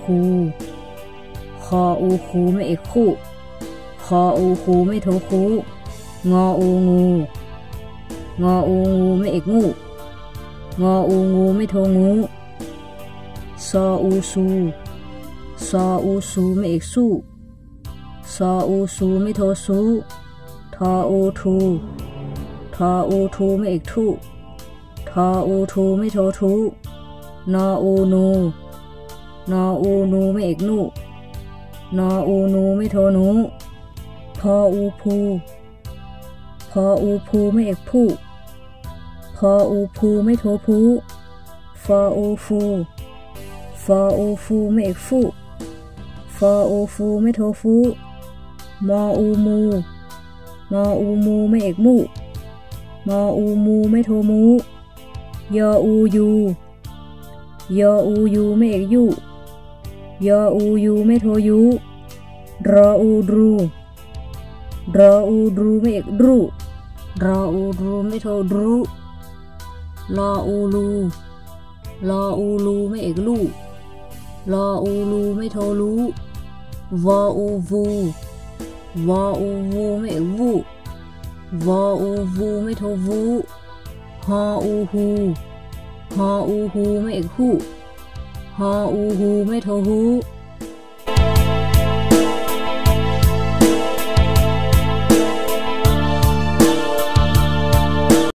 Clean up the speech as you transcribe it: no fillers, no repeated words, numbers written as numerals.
คูคออูคูไม่เอกคู่คออูคูไม่โทคูงออูงูงออูงูไม่เอกงูงออูงูไม่โทงูซออูซูซออูซูไม่เอกสู้ซออูซูไม่โทซูทออูทูทออูทูไม่เอกทูทออูทูไม่โททูนออูนูนออูนูไม่เอกนูนออูนูไม่โทนูพออูพูพออูพูไม่เอกผู้พออูพูไม่โทพูฟออูฟูฟออูฟูไม่เอกฟูฟออูฟูไม่โทฟูมออูมูมออูมูไม่เอกมูมออูมูไม่โทมูยออูยูยออูยูไม่เอกยูยออูยูไม่โทยูรออูดูรออูดูไม่เอกดูรออูดูไม่โทดูลออูลูลออูลูไม่เอกลูลออูลูไม่โทลูวออูวูวออูวูไม่เอกวูวออูวูไม่โทวูฮออูฮูฮออูฮูไม่เอกฮูฮออูฮูไม่โทฮู